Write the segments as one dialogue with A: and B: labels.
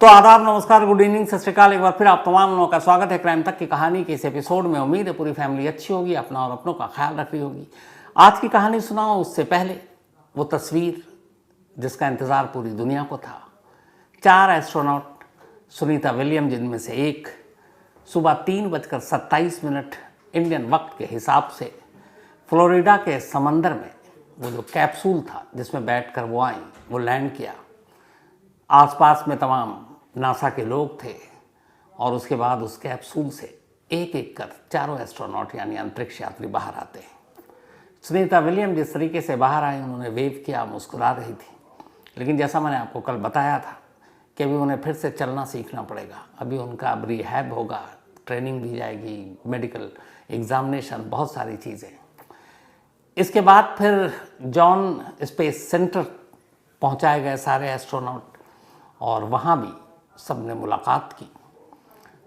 A: तो आदाब, नमस्कार, गुड इवनिंग, सत श्री अकाल। एक बार फिर आप तमाम लोगों का स्वागत है क्राइम तक की कहानी के इस एपिसोड में। उम्मीद है पूरी फैमिली अच्छी होगी, अपना और अपनों का ख्याल रख रही होगी। आज की कहानी सुनाओ उससे पहले वो तस्वीर जिसका इंतज़ार पूरी दुनिया को था। 4 एस्ट्रोनॉट सुनीता विलियम, जिनमें से एक सुबह 3:27 इंडियन वक्त के हिसाब से फ्लोरिडा के समंदर में वो जो कैप्सूल था जिसमें बैठकर वो आई, वो लैंड किया। आसपास में तमाम नासा के लोग थे और उसके बाद उस कैप्सूल से एक एक कर चारों एस्ट्रोनॉट यानी अंतरिक्ष यात्री बाहर आते हैं। सुनीता विलियम जिस तरीके से बाहर आई, उन्होंने वेव किया, मुस्कुरा रही थी। लेकिन जैसा मैंने आपको कल बताया था कि अभी उन्हें फिर से चलना सीखना पड़ेगा। अभी उनका अब रिहैब होगा, ट्रेनिंग दी जाएगी, मेडिकल एग्जामिनेशन, बहुत सारी चीज़ें। इसके बाद फिर जॉन स्पेस सेंटर पहुंचाए गए सारे एस्ट्रोनॉट और वहाँ भी सबने मुलाकात की।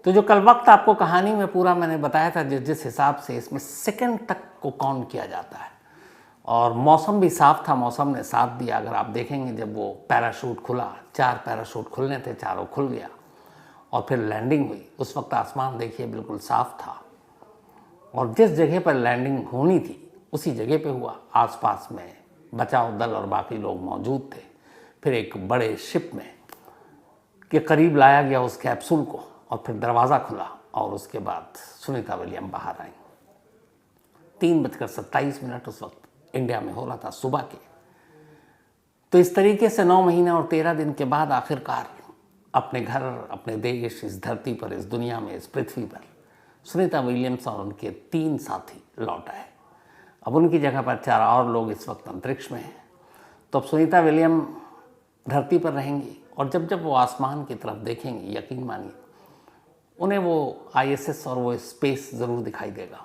A: तो जो कल वक्त आपको कहानी में पूरा मैंने बताया था, जिस हिसाब से इसमें सेकंड तक को काउंट किया जाता है, और मौसम भी साफ था, मौसम ने साथ दिया। अगर आप देखेंगे जब वो पैराशूट खुला, 4 पैराशूट खुलने थे, चारों खुल गया और फिर लैंडिंग हुई। उस वक्त आसमान देखिए बिल्कुल साफ था और जिस जगह पर लैंडिंग होनी थी उसी जगह पे हुआ। आसपास में बचाव दल और बाकी लोग मौजूद थे। फिर एक बड़े शिप में के करीब लाया गया उस कैप्सूल को और फिर दरवाज़ा खुला और उसके बाद सुनीता विलियम बाहर आई। 3:27 उस वक्त इंडिया में हो रहा था, सुबह के। तो इस तरीके से 9 महीने और 13 दिन के बाद आखिरकार अपने घर, अपने देश, इस धरती पर, इस दुनिया में, इस पृथ्वी पर सुनीता विलियम्स और उनके 3 साथी लौट आए। अब उनकी जगह पर 4 और लोग इस वक्त अंतरिक्ष में हैं। तो अब सुनीता विलियम धरती पर रहेंगी और जब जब वो आसमान की तरफ देखेंगी, यकीन मानिए उन्हें वो आईएसएस और वो स्पेस ज़रूर दिखाई देगा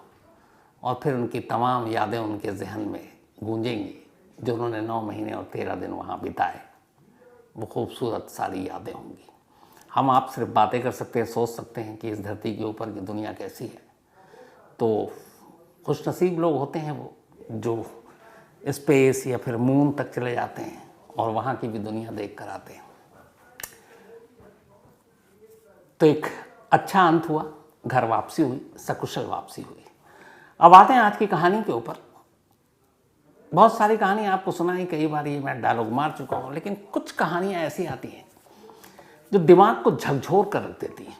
A: और फिर उनकी तमाम यादें उनके जहन में गूंजेंगी जो उन्होंने 9 महीने और 13 दिन वहाँ बिताए। वो खूबसूरत सारी यादें होंगी। हम आप सिर्फ बातें कर सकते हैं, सोच सकते हैं कि इस धरती के ऊपर की दुनिया कैसी है। तो खुशनसीब लोग होते हैं वो जो स्पेस या फिर मून तक चले जाते हैं और वहाँ की भी दुनिया देख कर आते हैं। तो एक अच्छा अंत हुआ, घर वापसी हुई, सकुशल वापसी हुई। अब आते हैं आज की कहानी के ऊपर। बहुत सारी कहानी आपको सुनाई, कई बार ये मैं डायलॉग मार चुका हूँ, लेकिन कुछ कहानियाँ ऐसी आती हैं जो दिमाग को झकझोर कर रख देती हैं।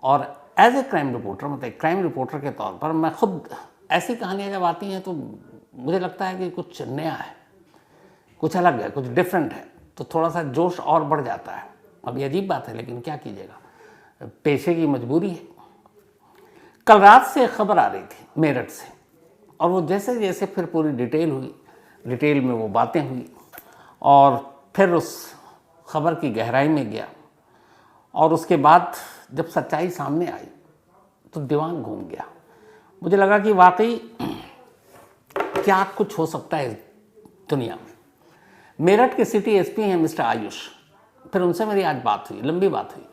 A: और एज ए क्राइम रिपोर्टर, मतलब क्राइम रिपोर्टर के तौर पर मैं खुद ऐसी कहानियाँ जब आती हैं तो मुझे लगता है कि कुछ नया है, कुछ अलग है, कुछ डिफरेंट है, तो थोड़ा सा जोश और बढ़ जाता है। अब ये अजीब बात है लेकिन क्या कीजिएगा, पेशे की मजबूरी है। कल रात से खबर आ रही थी मेरठ से और वो जैसे जैसे फिर पूरी डिटेल हुई, डिटेल में वो बातें हुई और फिर उस खबर की गहराई में गया और उसके बाद जब सच्चाई सामने आई तो दिमाग घूम गया। मुझे लगा कि वाकई क्या कुछ हो सकता है इस दुनिया में। मेरठ के सिटी एसपी हैं मिस्टर आयुष, फिर उनसे मेरी आज बात हुई, लंबी बात हुई,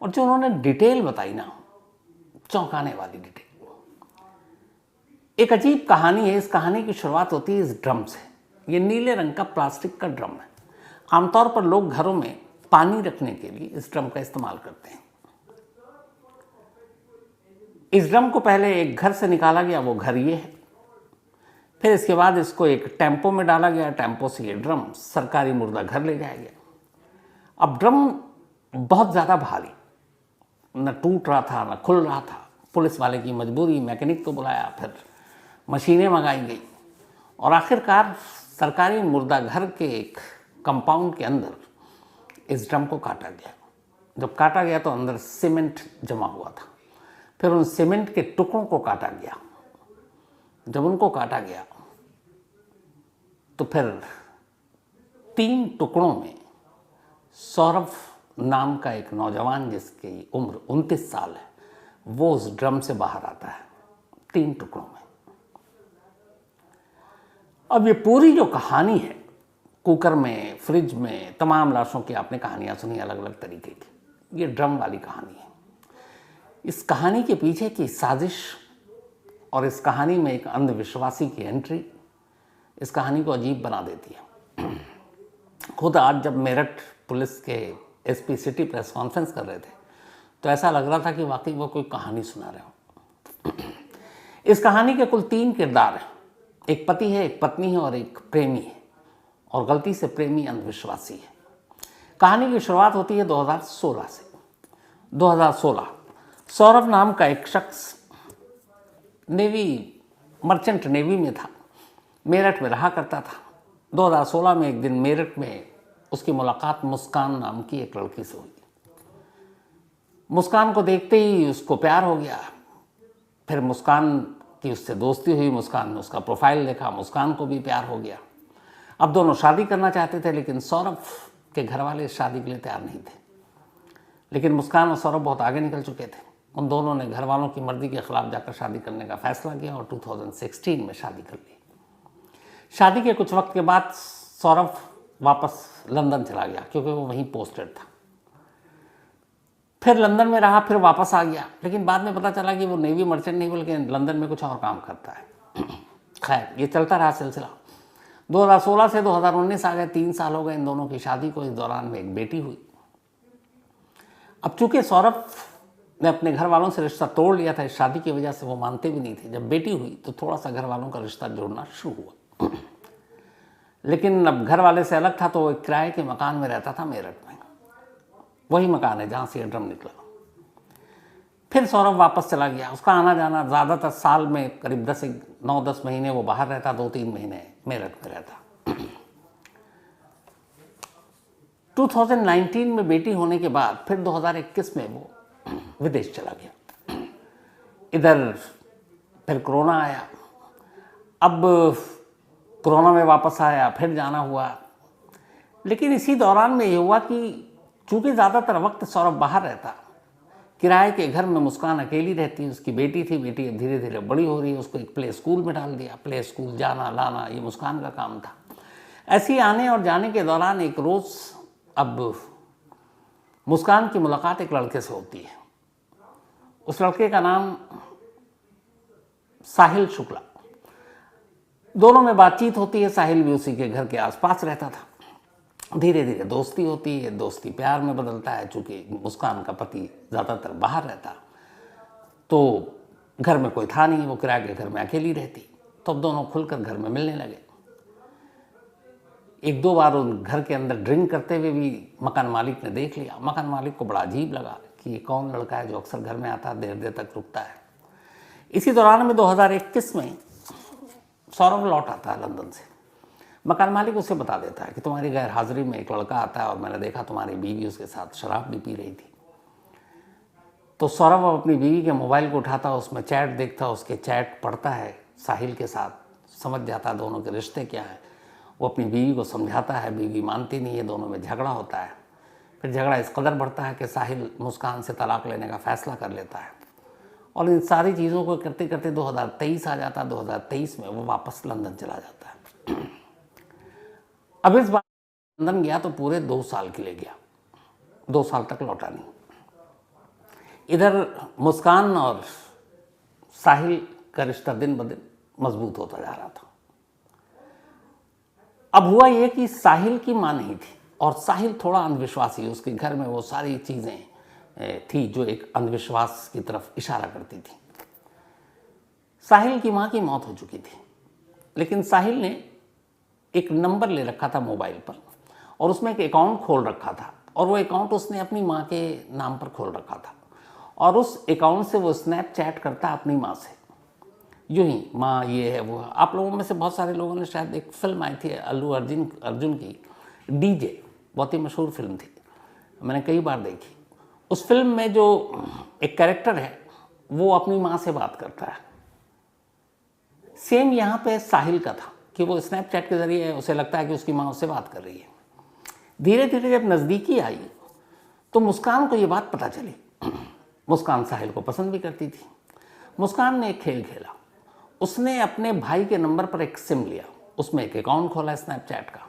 A: और जो उन्होंने डिटेल बताई ना, चौंकाने वाली डिटेल। एक अजीब कहानी है। इस कहानी की शुरुआत होती है इस ड्रम से। ये नीले रंग का प्लास्टिक का ड्रम है। आमतौर पर लोग घरों में पानी रखने के लिए इस ड्रम का इस्तेमाल करते हैं। इस ड्रम को पहले एक घर से निकाला गया, वो घर ये है। फिर इसके बाद इसको एक टेम्पो में डाला गया, टेम्पो से ये ड्रम सरकारी मुर्दा घर ले जाया गया। अब ड्रम बहुत ज़्यादा भारी, न टूट रहा था न खुल रहा था। पुलिस वाले की मजबूरी, मैकेनिक को बुलाया, फिर मशीनें मंगाई गई और आखिरकार सरकारी मुर्दा घर के एक कंपाउंड के अंदर इस ड्रम को काटा गया। जब काटा गया तो अंदर सीमेंट जमा हुआ था। फिर उन सीमेंट के टुकड़ों को काटा गया। जब उनको काटा गया तो फिर 3 टुकड़ों में सौरभ नाम का एक नौजवान जिसकी उम्र 29 साल है, वो उस ड्रम से बाहर आता है 3 टुकड़ों में। अब ये पूरी जो कहानी है, कुकर में, फ्रिज में, तमाम लाशों की आपने कहानियां सुनी अलग अलग तरीके की। ये ड्रम वाली कहानी है। इस कहानी के पीछे की साजिश और इस कहानी में एक अंधविश्वासी की एंट्री इस कहानी को अजीब बना देती है। खुद आज जब मेरठ पुलिस के एसपी सिटी प्रेस कॉन्फ्रेंस कर रहे थे तो ऐसा लग रहा था कि वाकई वो कोई कहानी सुना रहे हो। इस कहानी के कुल 3 किरदार हैं, एक पति है, एक पत्नी है और एक प्रेमी है, और गलती से प्रेमी अंधविश्वासी है। कहानी की शुरुआत होती है 2016 से। 2016 सौरभ नाम का एक शख्स मर्चेंट नेवी में था, मेरठ में रहा करता था। 2016 में एक दिन मेरठ में उसकी मुलाकात मुस्कान नाम की एक लड़की से हुई। मुस्कान को देखते ही उसको प्यार हो गया। फिर मुस्कान की उससे दोस्ती हुई, मुस्कान ने उसका प्रोफाइल देखा, मुस्कान को भी प्यार हो गया। अब दोनों शादी करना चाहते थे, लेकिन सौरभ के घर वाले इस शादी के लिए तैयार नहीं थे। लेकिन मुस्कान और सौरभ बहुत आगे निकल चुके थे। उन दोनों ने घर वालों की मर्जी के खिलाफ जाकर शादी करने का फैसला किया और 2016 में शादी कर ली। शादी के कुछ वक्त के बाद सौरभ वापस लंदन चला गया, क्योंकि वो वहीं पोस्टेड था। फिर लंदन में रहा, फिर वापस आ गया, लेकिन बाद में पता चला कि वो नेवी मर्चेंट नहीं बल्कि लंदन में कुछ और काम करता है। खैर, ये चलता रहा सिलसिला। 2016 से 2019 आ गए, 3 साल हो गए इन दोनों की शादी को। इस दौरान में एक बेटी हुई। अब चूंकि सौरभ ने अपने घर वालों से रिश्ता तोड़ लिया था, इस शादी की वजह से वो मानते भी नहीं थे। जब बेटी हुई तो थोड़ा सा घर वालों का रिश्ता जोड़ना शुरू हुआ। लेकिन अब घर वाले से अलग था, तो वो एक किराए के मकान में रहता था मेरठ में। वही मकान है जहाँ से ये ड्रम निकला। फिर सौरभ वापस चला गया। उसका आना जाना ज़्यादातर साल में करीब 9-10 महीने वो बाहर रहता, 2-3 महीने मेरठ में रहता। 2019 में बेटी होने के बाद फिर 2021 में वो विदेश चला गया। इधर फिर कोरोना आया। अब कोरोना में वापस आया, फिर जाना हुआ। लेकिन इसी दौरान में ये हुआ कि चूँकि ज़्यादातर वक्त सौरभ बाहर रहता, किराए के घर में मुस्कान अकेली रहती। उसकी बेटी थी, बेटी धीरे धीरे बड़ी हो रही है, उसको एक प्ले स्कूल में डाल दिया। प्ले स्कूल जाना लाना ये मुस्कान का काम था। ऐसे ही आने और जाने के दौरान एक रोज़ अब मुस्कान की मुलाकात एक लड़के से होती है। उस लड़के का नाम साहिल शुक्ला। दोनों में बातचीत होती है। साहिल भी उसी के घर के आसपास रहता था। धीरे धीरे दोस्ती होती है, दोस्ती प्यार में बदलता है। चूँकि मुस्कान का पति ज़्यादातर बाहर रहता तो घर में कोई था नहीं, वो किराए के घर में अकेली रहती। तो अब दोनों खुलकर घर में मिलने लगे। 1-2 बार उन घर के अंदर ड्रिंक करते हुए भी मकान मालिक ने देख लिया। मकान मालिक को बड़ा अजीब लगा कि ये कौन लड़का है जो अक्सर घर में आता है, देर देर तक रुकता है। इसी दौरान में 2021 में सौरभ लौट आता है लंदन से। मकान मालिक उसे बता देता है कि तुम्हारी गैर हाजिरी में एक लड़का आता है और मैंने देखा तुम्हारी बीवी उसके साथ शराब भी पी रही थी। तो सौरभ अपनी बीवी के मोबाइल को उठाता, उसमें चैट देखता, उसके चैट पढ़ता है साहिल के साथ, समझ जाता दोनों के रिश्ते क्या हैं। वो अपनी बीवी को समझाता है, बीवी मानती नहीं है, दोनों में झगड़ा होता है। फिर झगड़ा इस कदर बढ़ता है कि साहिल मुस्कान से तलाक लेने का फैसला कर लेता है। और इन सारी चीज़ों को करते करते 2023 आ जाता है। 2023 में वो वापस लंदन चला जाता है। अब इस बार लंदन गया तो पूरे 2 साल के लिए गया, 2 साल तक लौटा नहीं। इधर मुस्कान और साहिल का रिश्ता दिन ब दिन मजबूत होता जा रहा था। अब हुआ ये कि साहिल की मां नहीं थी और साहिल थोड़ा अंधविश्वासी। उसके घर में वो सारी चीज़ें थी जो एक अंधविश्वास की तरफ इशारा करती थी। साहिल की मां की मौत हो चुकी थी, लेकिन साहिल ने एक नंबर ले रखा था मोबाइल पर और उसमें एक अकाउंट खोल रखा था। और वो अकाउंट उसने अपनी माँ के नाम पर खोल रखा था और उस अकाउंट से वो स्नैपचैट करता अपनी माँ से, यूँ ही माँ ये है वो है। आप लोगों में से बहुत सारे लोगों ने शायद एक फिल्म आई थी अल्लू अर्जुन की, डीजे, बहुत ही मशहूर फिल्म थी, मैंने कई बार देखी। उस फिल्म में जो एक कैरेक्टर है वो अपनी माँ से बात करता है। सेम यहाँ पे साहिल का था कि वो स्नैपचैट के ज़रिए उसे लगता है कि उसकी माँ उससे बात कर रही है। धीरे धीरे जब नज़दीकी आई तो मुस्कान को ये बात पता चली। मुस्कान साहिल को पसंद भी करती थी। मुस्कान ने एक खेल खेला। उसने अपने भाई के नंबर पर एक सिम लिया, उसमें एक अकाउंट खोला स्नैपचैट का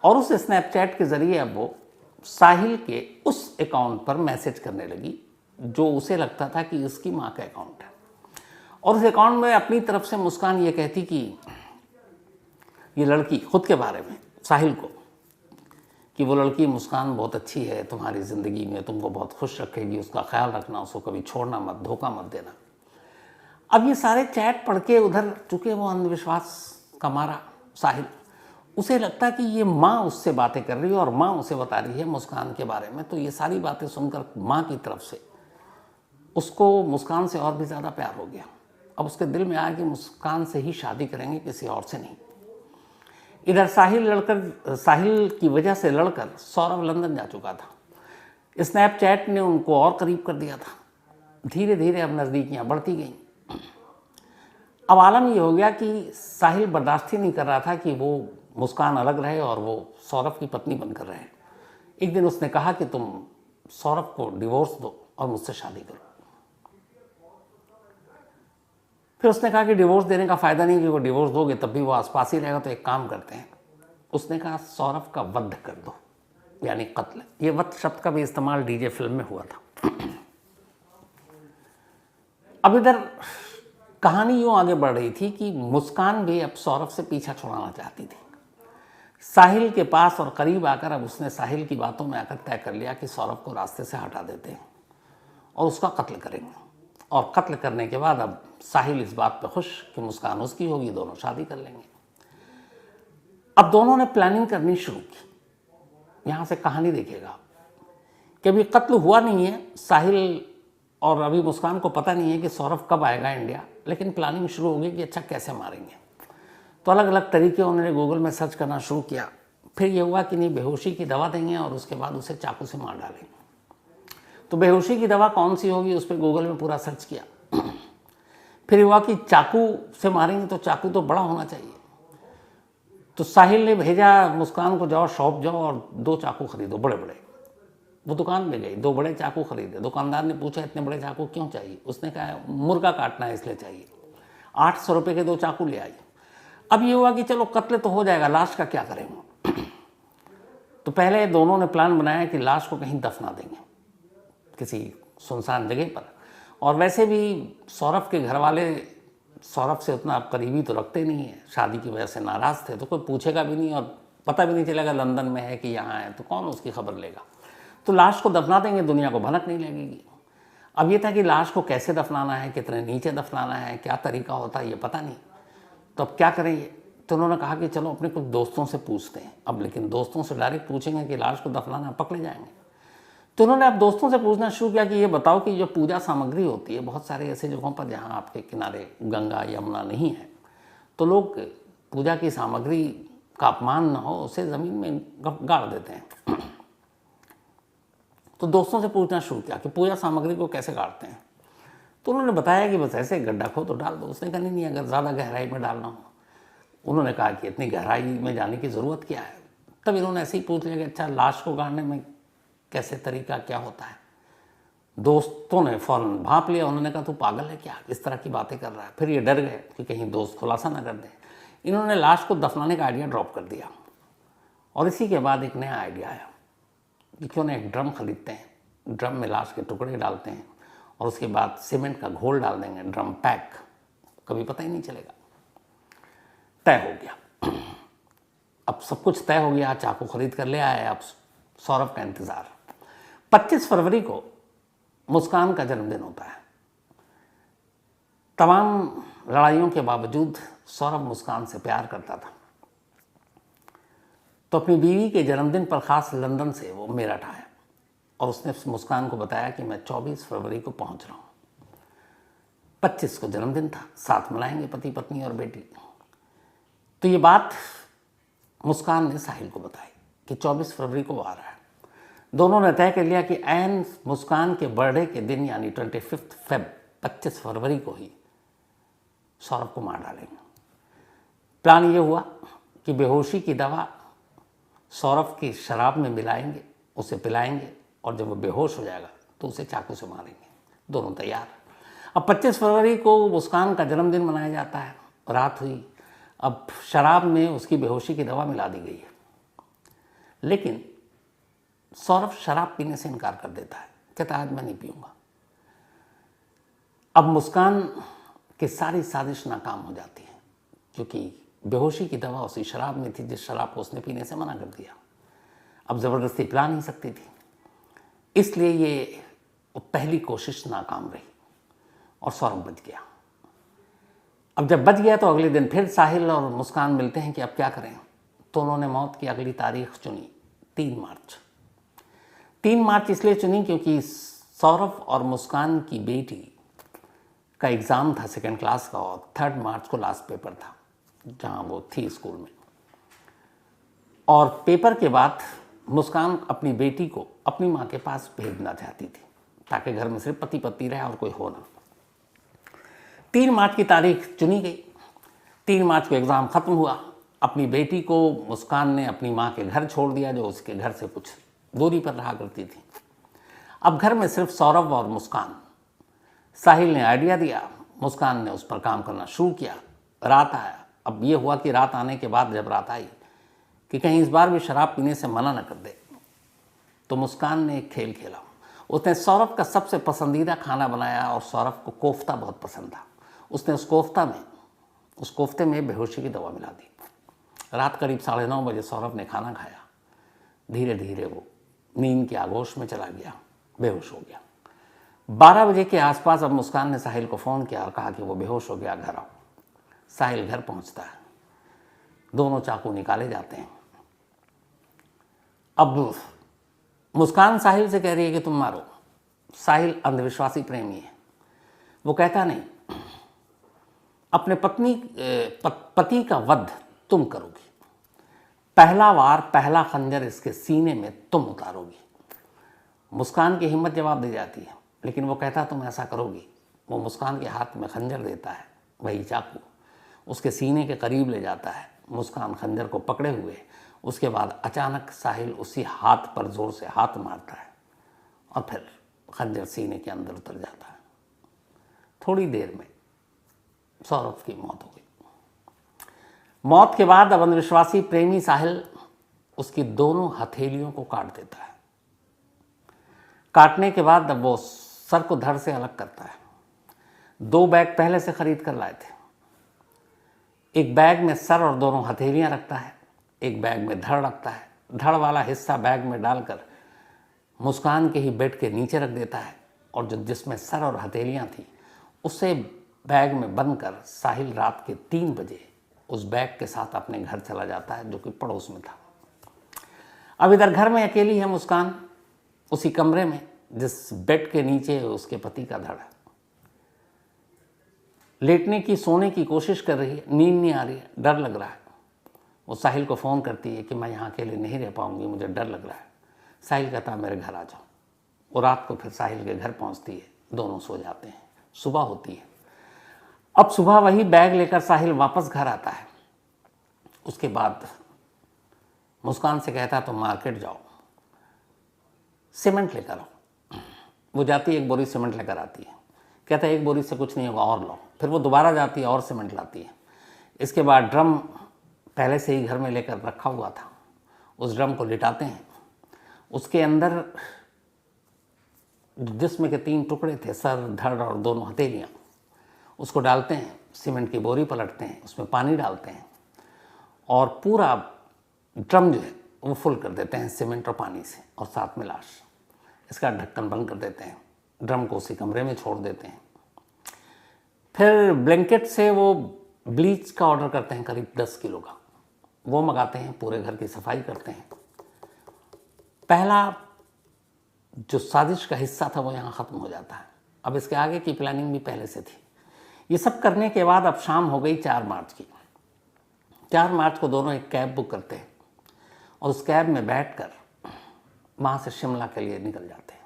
A: और उस स्नैपचैट के ज़रिए अब वो साहिल के उस अकाउंट पर मैसेज करने लगी जो उसे लगता था कि उसकी माँ का अकाउंट है। और उस अकाउंट में अपनी तरफ से मुस्कान ये कहती कि ये लड़की खुद के बारे में साहिल को कि वो लड़की मुस्कान बहुत अच्छी है तुम्हारी ज़िंदगी में, तुमको बहुत खुश रखेगी, उसका ख्याल रखना, उसको कभी छोड़ना मत, धोखा मत देना। अब ये सारे चैट पढ़ के उधर चूँकि वो अंधविश्वास का मारा साहिल, उसे लगता कि ये माँ उससे बातें कर रही है और माँ उसे बता रही है मुस्कान के बारे में। तो ये सारी बातें सुनकर माँ की तरफ से उसको मुस्कान से और भी ज़्यादा प्यार हो गया। अब उसके दिल में आया कि मुस्कान से ही शादी करेंगे, किसी और से नहीं। इधर साहिल की वजह से लड़कर सौरभ लंदन जा चुका था। स्नैपचैट ने उनको और करीब कर दिया था। धीरे धीरे अब नज़दीकियाँ बढ़ती गईं। अब आलम ये हो गया कि साहिल बर्दाश्त ही नहीं कर रहा था कि वो मुस्कान अलग रहे और वो सौरभ की पत्नी बनकर रहे। एक दिन उसने कहा कि तुम सौरभ को डिवोर्स दो और मुझसे शादी करो। फिर उसने कहा कि डिवोर्स देने का फ़ायदा नहीं, कि वो डिवोर्स दोगे तब भी वो आसपास ही रहेगा, तो एक काम करते हैं। उसने कहा सौरभ का वध कर दो, यानी कत्ल। ये वध शब्द का भी इस्तेमाल डीजे फिल्म में हुआ था। अब इधर कहानी यूँ आगे बढ़ रही थी कि मुस्कान भी अब सौरभ से पीछा छुड़ाना चाहती थी। साहिल के पास और करीब आकर अब उसने साहिल की बातों में आकर तय कर लिया कि सौरभ को रास्ते से हटा देते हैं और उसका कत्ल करेंगे। और कत्ल करने के बाद अब साहिल इस बात पे खुश कि मुस्कान उसकी होगी, दोनों शादी कर लेंगे। अब दोनों ने प्लानिंग करनी शुरू की। यहाँ से कहानी देखिएगा कि अभी कत्ल हुआ नहीं है, साहिल और अभी मुस्कान को पता नहीं है कि सौरभ कब आएगा इंडिया, लेकिन प्लानिंग शुरू होगी कि अच्छा कैसे मारेंगे। तो अलग अलग तरीके उन्होंने गूगल में सर्च करना शुरू किया। फिर ये हुआ कि नहीं, बेहोशी की दवा देंगे और उसके बाद उसे चाकू से मार डालेंगे। तो बेहोशी की दवा कौन सी होगी, उस पर गूगल में पूरा सर्च किया। फिर हुआ कि चाकू से मारेंगे तो चाकू तो बड़ा होना चाहिए। तो साहिल ने भेजा मुस्कान को, जाओ शॉप जाओ और 2 चाकू खरीदो बड़े बड़े। वो दुकान में गई, 2 बड़े चाकू खरीदे। दुकानदार ने पूछा इतने बड़े चाकू क्यों चाहिए? उसने कहा मुर्गा काटना है इसलिए चाहिए। 800 रुपये के 2 चाकू ले आई। अब ये हुआ कि चलो कत्ल तो हो जाएगा, लाश का क्या करेंगे? तो पहले दोनों ने प्लान बनाया कि लाश को कहीं दफना देंगे किसी सुनसान जगह पर। और वैसे भी सौरभ के घर वाले सौरभ से उतना करीबी तो रखते नहीं है, शादी की वजह से नाराज़ थे, तो कोई पूछेगा भी नहीं और पता भी नहीं चलेगा लंदन में है कि यहाँ है, तो कौन उसकी खबर लेगा। तो लाश को दफना देंगे, दुनिया को भनक नहीं लगेगी। अब ये था कि लाश को कैसे दफनाना है, कितने नीचे दफनाना है, क्या तरीका होता है, ये पता नहीं। तो अब क्या करें ये? तो उन्होंने कहा कि चलो अपने कुछ दोस्तों से पूछते हैं। अब लेकिन दोस्तों से डायरेक्ट पूछेंगे कि लाश को दफनाना, पकड़े जाएंगे। तो उन्होंने अब दोस्तों से पूछना शुरू किया कि ये बताओ कि जो पूजा सामग्री होती है, बहुत सारे ऐसे जगहों पर जहाँ आपके किनारे गंगा यमुना नहीं है, तो लोग पूजा की सामग्री का अपमान न हो उसे ज़मीन में गाड़ देते हैं। तो दोस्तों से पूछना शुरू किया कि पूजा सामग्री को कैसे गाड़ते हैं। तो उन्होंने बताया कि बस ऐसे गड्ढा खो तो डाल दो। उसने कहा नहीं अगर ज़्यादा गहराई में डालना हो। उन्होंने कहा कि इतनी गहराई में जाने की ज़रूरत क्या है। तब इन्होंने ऐसे ही पूछ लिया कि अच्छा लाश को गाड़ने में कैसे तरीका क्या होता है। दोस्तों ने फ़ौरन भांप लिया। उन्होंने कहा तू पागल है क्या, इस तरह की बातें कर रहा है। फिर ये डर गए कि कहीं दोस्त खुलासा ना कर दें। इन्होंने लाश को दफनाने का आइडिया ड्रॉप कर दिया। और इसी के बाद एक नया आइडिया आया कि क्यों ना एक ड्रम खरीदते हैं, ड्रम में लाश के टुकड़े डालते हैं और उसके बाद सीमेंट का घोल डाल देंगे, ड्रम पैक, कभी पता ही नहीं चलेगा। तय हो गया। अब सब कुछ तय हो गया, चाकू खरीद कर ले आए। अब सौरभ का इंतज़ार। 25 फरवरी को मुस्कान का जन्मदिन होता है। तमाम लड़ाइयों के बावजूद सौरभ मुस्कान से प्यार करता था। तो अपनी बीवी के जन्मदिन पर ख़ास लंदन से वो मेरठ आया और उसने मुस्कान को बताया कि मैं 24 फरवरी को पहुंच रहा हूँ। 25 को जन्मदिन था, साथ मनाएंगे पति पत्नी और बेटी। तो ये बात मुस्कान ने साहिल को बताई कि 24 फरवरी को वो आ रहा है। दोनों ने तय कर लिया कि ऐन मुस्कान के बर्थडे के दिन यानी 25 फेब 25 फरवरी को ही सौरभ को मार डालेंगे। प्लान ये हुआ कि बेहोशी की दवा सौरभ की शराब में मिलाएंगे, उसे पिलाएंगे और जब वो बेहोश हो जाएगा तो उसे चाकू से मारेंगे। दोनों तैयार। अब 25 फरवरी को मुस्कान का जन्मदिन मनाया जाता है। रात हुई। अब शराब में उसकी बेहोशी की दवा मिला दी गई है, लेकिन सौरभ शराब पीने से इनकार कर देता है, कहता आज मैं नहीं पीऊँगा। अब मुस्कान की सारी साजिश नाकाम हो जाती है, क्योंकि बेहोशी की दवा उसी शराब में थी जिस शराब को उसने पीने से मना कर दिया। अब ज़बरदस्ती पिला नहीं सकती थी, इसलिए ये पहली कोशिश नाकाम रही और सौरभ बच गया। अब जब बच गया तो अगले दिन फिर साहिल और मुस्कान मिलते हैं कि अब क्या करें, तो उन्होंने मौत की अगली तारीख चुनी 3 मार्च। 3 मार्च इसलिए चुनी क्योंकि सौरभ और मुस्कान की बेटी का एग्ज़ाम था 2nd क्लास का और 3 मार्च को लास्ट पेपर था जहाँ वो थी स्कूल में। और पेपर के बाद मुस्कान अपनी बेटी को अपनी माँ के पास भेजना चाहती थी ताकि घर में सिर्फ पति पत्नी रहे और कोई हो ना। 3 मार्च की तारीख चुनी गई। 3 मार्च को एग्ज़ाम ख़त्म हुआ। अपनी बेटी को मुस्कान ने अपनी माँ के घर छोड़ दिया जो उसके घर से कुछ दूरी पर रहा करती थी। अब घर में सिर्फ सौरभ और मुस्कान। साहिल ने आइडिया दिया, मुस्कान ने उस पर काम करना शुरू किया। रात आया। अब ये हुआ कि रात आने के बाद जब रात आई कि कहीं इस बार भी शराब पीने से मना न कर दे, तो मुस्कान ने एक खेल खेला। उसने सौरभ का सबसे पसंदीदा खाना बनाया और सौरभ को कोफ्ता बहुत पसंद था। उसने उस कोफ्ते में बेहोशी की दवा मिला दी। रात करीब 9:30 बजे सौरभ ने खाना खाया। धीरे धीरे वो नींद के आगोश में चला गया, बेहोश हो गया। 12 बजे के आसपास अब मुस्कान ने साहिल को फ़ोन किया और कहा कि वो बेहोश हो गया, घर आओ। साहिल घर पहुंचता है। दोनों चाकू निकाले जाते हैं। अब मुस्कान साहिल से कह रही है कि तुम मारो। साहिल अंधविश्वासी प्रेमी है, वो कहता नहीं, अपने पति का वध तुम करोगी, पहला वार पहला खंजर इसके सीने में तुम उतारोगी। मुस्कान की हिम्मत जवाब दे जाती है, लेकिन वो कहता तुम ऐसा करोगी। वो मुस्कान के हाथ में खंजर देता है, वही चाकू उसके सीने के करीब ले जाता है। मुस्कान खंजर को पकड़े हुए, उसके बाद अचानक साहिल उसी हाथ पर जोर से हाथ मारता है और फिर खंजर सीने के अंदर उतर जाता है। थोड़ी देर में सौरभ की मौत हो गई। मौत के बाद अब अंधविश्वासी प्रेमी साहिल उसकी दोनों हथेलियों को काट देता है। काटने के बाद अब वो सर को धड़ से अलग करता है। 2 बैग पहले से खरीद कर लाए थे। एक बैग में सर और दोनों हथेलियां रखता है, एक बैग में धड़ रखता है। धड़ वाला हिस्सा बैग में डालकर मुस्कान के ही बेड के नीचे रख देता है और जो जिसमें सर और हथेलियां थी उसे बैग में बंद कर साहिल रात के 3 बजे उस बैग के साथ अपने घर चला जाता है जो कि पड़ोस में था। अब इधर घर में अकेली है मुस्कान, उसी कमरे में जिस बेड के नीचे उसके पति का धड़ है। लेटने की, सोने की कोशिश कर रही है, नींद नहीं आ रही है, डर लग रहा है। वो साहिल को फ़ोन करती है कि मैं यहाँ अकेले नहीं रह पाऊँगी, मुझे डर लग रहा है। साहिल कहता है मेरे घर आ जाओ। वो रात को फिर साहिल के घर पहुँचती है, दोनों सो जाते हैं। सुबह होती है। अब सुबह वही बैग लेकर साहिल वापस घर आता है। उसके बाद मुस्कान से कहता है तुम मार्केट जाओ, सीमेंट लेकर आओ। वो जाती है, 1 बोरी सीमेंट लेकर आती है। कहता है 1 बोरी से कुछ नहीं होगा, और लो। फिर वो दोबारा जाती है और सीमेंट लाती है। इसके बाद ड्रम पहले से ही घर में लेकर रखा हुआ था, उस ड्रम को लिटाते हैं। उसके अंदर जिस्म के 3 टुकड़े थे, सर, धड़ और दोनों हथेलियाँ, उसको डालते हैं। सीमेंट की बोरी पलटते हैं, उसमें पानी डालते हैं और पूरा ड्रम जो है वो फुल कर देते हैं सीमेंट और पानी से, और साथ में लाश। इसका ढक्कन बंद कर देते हैं। ड्रम को उसी कमरे में छोड़ देते हैं। फिर ब्लैंकेट से वो ब्लीच का ऑर्डर करते हैं, करीब 10 किलो का। वो मंगाते हैं, पूरे घर की सफाई करते हैं। पहला जो साजिश का हिस्सा था वो यहाँ ख़त्म हो जाता है। अब इसके आगे की प्लानिंग भी पहले से थी। ये सब करने के बाद अब शाम हो गई 4 मार्च की। 4 मार्च को दोनों एक कैब बुक करते हैं और उस कैब में बैठकर वहाँ से शिमला के लिए निकल जाते हैं।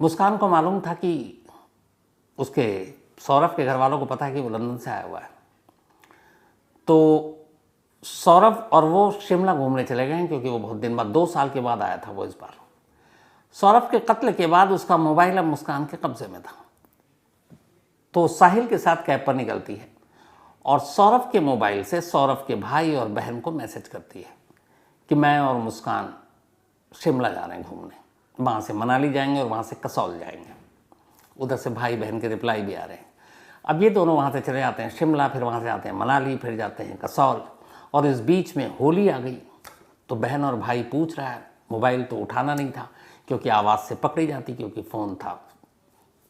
A: मुस्कान को मालूम था कि उसके सौरभ के घर वालों को पता है कि वो लंदन से आया हुआ है, तो सौरभ और वो शिमला घूमने चले गए हैं, क्योंकि वो बहुत दिन बाद, 2 साल के बाद आया था वो इस बार। सौरभ के कत्ल के बाद उसका मोबाइल अब मुस्कान के कब्जे में था, तो साहिल के साथ कैब पर निकलती है और सौरभ के मोबाइल से सौरभ के भाई और बहन को मैसेज करती है कि मैं और मुस्कान शिमला जा रहे हैं घूमने, वहाँ से मनाली जाएंगे और वहाँ से कसौल जाएंगे। उधर से भाई बहन के रिप्लाई भी आ रहे हैं। अब ये दोनों वहाँ से चले जाते हैं शिमला, फिर वहाँ से आते हैं मनाली, फिर जाते हैं कसौल, और इस बीच में होली आ गई। तो बहन और भाई पूछ रहा है, मोबाइल तो उठाना नहीं था क्योंकि आवाज़ से पकड़ी जाती, क्योंकि फ़ोन था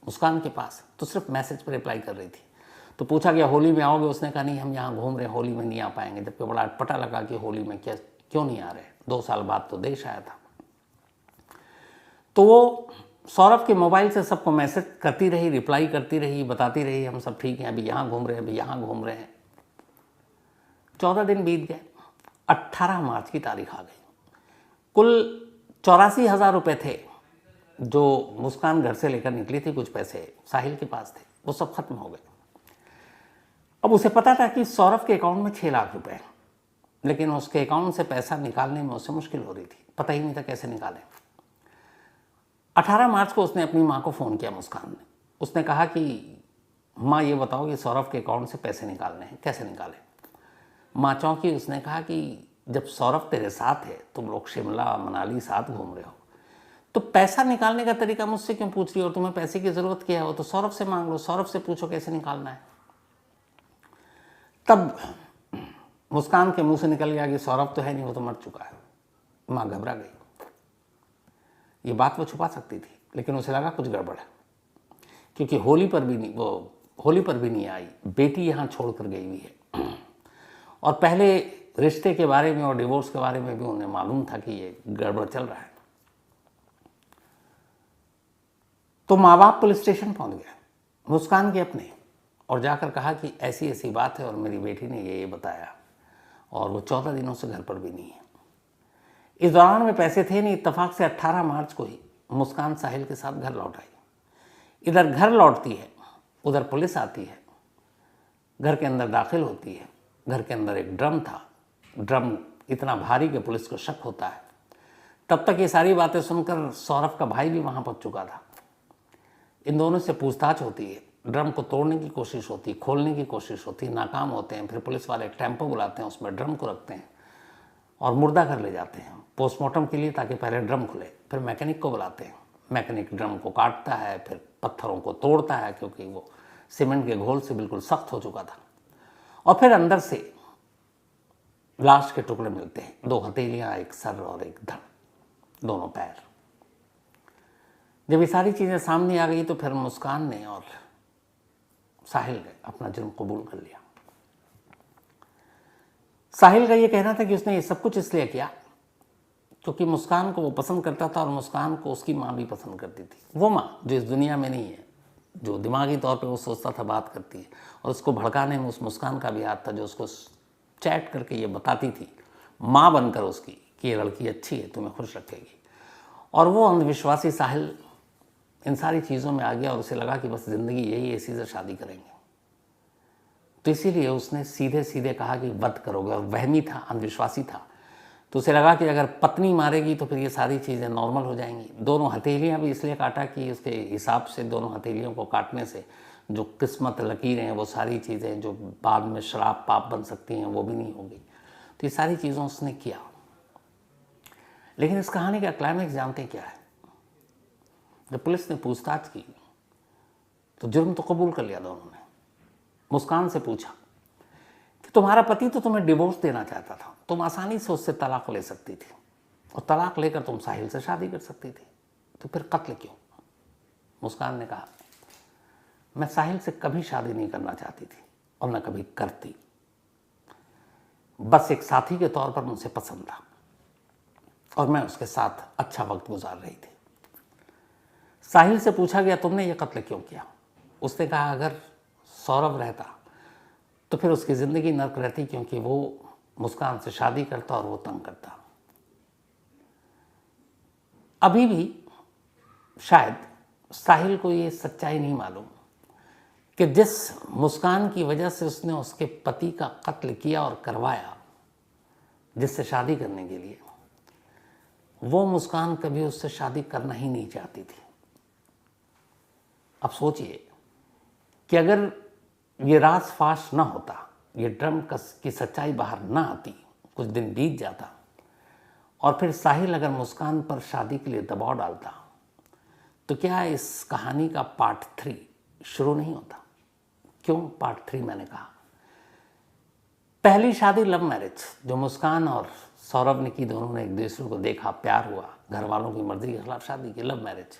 A: मुस्कान के पास, तो सिर्फ मैसेज पर रिप्लाई कर रही थी। तो पूछा गया होली में आओगे, उसने कहा नहीं हम यहाँ घूम रहे हैं, होली में नहीं आ पाएंगे। जबकि बड़ा अटपटा लगा कि होली में क्यों नहीं आ रहे, 2 साल बाद तो देश आया था। तो वो सौरभ के मोबाइल से सबको मैसेज करती रही, रिप्लाई करती रही, बताती रही हम सब ठीक हैं, अभी यहाँ घूम रहे हैं, अभी यहाँ घूम रहे हैं। 14 दिन बीत गए, 18 मार्च की तारीख आ गई। कुल 84,000 रुपये थे जो मुस्कान घर से लेकर निकली थी, कुछ पैसे साहिल के पास थे, वो सब खत्म हो गए। अब उसे पता था कि सौरभ के अकाउंट में 6 लाख रुपए, लेकिन उसके अकाउंट से पैसा निकालने में उसे मुश्किल हो रही थी, पता ही नहीं था कैसे निकालें। 18 मार्च को उसने अपनी माँ को फ़ोन किया मुस्कान ने। उसने कहा कि माँ ये बताओ कि सौरभ के अकाउंट से पैसे निकालने हैं, कैसे निकालें। माँ चौंकी। उसने कहा कि जब सौरभ तेरे साथ है, तुम लोग शिमला मनाली साथ घूम रहे हो, तो पैसा निकालने का तरीका मुझसे क्यों पूछ रही हो? तुम्हें पैसे की ज़रूरत क्या है, वो तो सौरभ से मांग लो, सौरभ से पूछो कैसे निकालना है। तब मुस्कान के मुंह से निकल गया कि सौरभ तो है नहीं, वो तो मर चुका है। माँ घबरा गई। ये बात वो छुपा सकती थी, लेकिन उसे लगा कुछ गड़बड़ है, क्योंकि होली पर भी नहीं आई, बेटी यहाँ छोड़ कर गई हुई है। और पहले रिश्ते के बारे में और डिवोर्स के बारे में भी उन्हें मालूम था कि ये गड़बड़ चल रहा है। तो माँ बाप पुलिस स्टेशन पहुंच गए, मुस्कान के अपने, और जाकर कहा कि ऐसी ऐसी बात है और मेरी बेटी ने ये बताया, और वो 14 दिनों से घर पर भी नहीं है। इस दौरान में पैसे थे नहीं। इत्तेफाक से 18 मार्च को ही मुस्कान साहिल के साथ घर लौट आई। इधर घर लौटती है, उधर पुलिस आती है, घर के अंदर दाखिल होती है। घर के अंदर एक ड्रम था, ड्रम इतना भारी कि पुलिस को शक होता है। तब तक ये सारी बातें सुनकर सौरभ का भाई भी वहाँ पहुँच चुका था। इन दोनों से पूछताछ होती है, ड्रम को तोड़ने की कोशिश होती, खोलने की कोशिश होती, नाकाम होते हैं। फिर पुलिस वाले एक टेम्पो बुलाते हैं, उसमें ड्रम को रखते हैं और मुर्दा घर ले जाते हैं पोस्टमार्टम के लिए, ताकि पहले ड्रम खुले। फिर मैकेनिक को बुलाते हैं, मैकेनिक ड्रम को काटता है, फिर पत्थरों को तोड़ता है, क्योंकि वो सीमेंट के घोल से बिल्कुल सख्त हो चुका था। और फिर अंदर से लाश के टुकड़े मिलते हैं, 2 हथेलियाँ, एक सर और एक धड़, दोनों पैर। जब ये सारी चीज़ें सामने आ गई तो फिर मुस्कान ने और साहिल ने अपना जुर्म कबूल कर लिया। साहिल का ये कहना था कि उसने ये सब कुछ इसलिए किया क्योंकि मुस्कान को वो पसंद करता था और मुस्कान को उसकी माँ भी पसंद करती थी। वो माँ जो इस दुनिया में नहीं है, जो दिमागी तौर पे वो सोचता था बात करती है, और उसको भड़काने में उस मुस्कान का भी हाथ था, जो उसको चैट करके ये बताती थी माँ बनकर उसकी कि ये लड़की अच्छी है, तुम्हें खुश रखेगी। और वो अंधविश्वासी साहिल इन सारी चीज़ों में आ गया और उसे लगा कि बस ज़िंदगी यही है, इसी से शादी करेंगे। तो इसीलिए उसने सीधे सीधे कहा कि वध करोगे, और वहमी था, अंधविश्वासी था। तो उसे लगा कि अगर पत्नी मारेगी तो फिर ये सारी चीज़ें नॉर्मल हो जाएंगी। दोनों हथेलियाँ भी इसलिए काटा कि उसके हिसाब से दोनों हथेलियों को काटने से जो किस्मत लकीरें हैं, वो सारी चीज़ें जो बाद में शराब पाप बन सकती हैं, वो भी नहीं होगी। तो ये सारी चीज़ों उसने किया। लेकिन इस कहानी का क्लाइमेक्स जानते क्या है? जब पुलिस ने पूछताछ की तो जुर्म तो कबूल कर लिया दोनों ने। मुस्कान से पूछा कि तुम्हारा पति तो तुम्हें डिवोर्स देना चाहता था, तुम आसानी से उससे तलाक ले सकती थी, और तलाक लेकर तुम साहिल से शादी कर सकती थी, तो फिर कत्ल क्यों? मुस्कान ने कहा, मैं साहिल से कभी शादी नहीं करना चाहती थी और न कभी करती। बस एक साथी के तौर पर मुझसे पसंद था और मैं उसके साथ अच्छा वक्त गुजार रही थी। साहिल से पूछा गया, तुमने ये कत्ल क्यों किया? उसने कहा, अगर सौरभ रहता तो फिर उसकी ज़िंदगी नर्क रहती, क्योंकि वो मुस्कान से शादी करता और वो तंग करता। अभी भी शायद साहिल को ये सच्चाई नहीं मालूम कि जिस मुस्कान की वजह से उसने उसके पति का कत्ल किया और करवाया, जिससे शादी करने के लिए, वो मुस्कान कभी उससे शादी करना ही नहीं चाहती थी। अब सोचिए कि अगर ये राज फाश ना होता, ये ड्रम की सच्चाई बाहर ना आती, कुछ दिन बीत जाता और फिर साहिल अगर मुस्कान पर शादी के लिए दबाव डालता, तो क्या इस कहानी का पार्ट 3 शुरू नहीं होता? क्यों पार्ट 3 मैंने कहा? पहली शादी लव मैरिज जो मुस्कान और सौरभ ने की, दोनों ने एक दूसरे को देखा, प्यार हुआ, घर वालों की मर्जी के खिलाफ शादी की, लव मैरिज।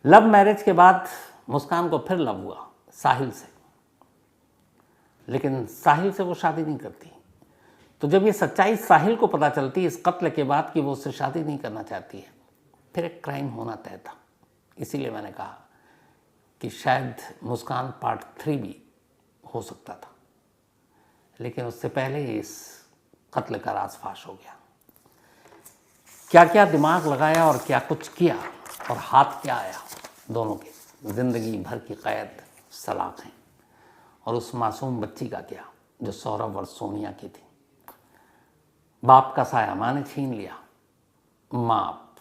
A: लव मैरिज के बाद मुस्कान को फिर लव हुआ साहिल से, लेकिन साहिल से वो शादी नहीं करती। तो जब ये सच्चाई साहिल को पता चलती है इस कत्ल के बाद कि वो उससे शादी नहीं करना चाहती है, फिर एक क्राइम होना तय था। इसीलिए मैंने कहा कि शायद मुस्कान पार्ट 3 भी हो सकता था, लेकिन उससे पहले इस कत्ल का राज फाश हो गया। क्या क्या दिमाग लगाया और क्या कुछ किया और हाथ क्या आया, दोनों के जिंदगी भर की कैद सलाखें। और उस मासूम बच्ची का क्या, जो सौरभ और सोनिया की थी। बाप का साया माँ ने छीन लिया, माँ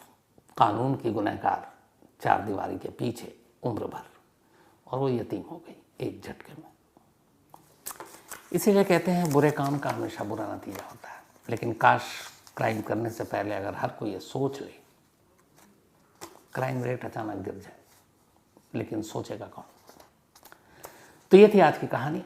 A: कानून की गुनहगार, 4 दीवारी के पीछे उम्र भर, और वो यतीम हो गई एक झटके में। इसीलिए कहते हैं बुरे काम का हमेशा बुरा नतीजा होता है। लेकिन काश क्राइम करने से पहले अगर हर कोई ये सोच ले, क्राइम रेट अचानक गिर जाए, लेकिन सोचेगा कौन। तो ये थी आज की कहानी।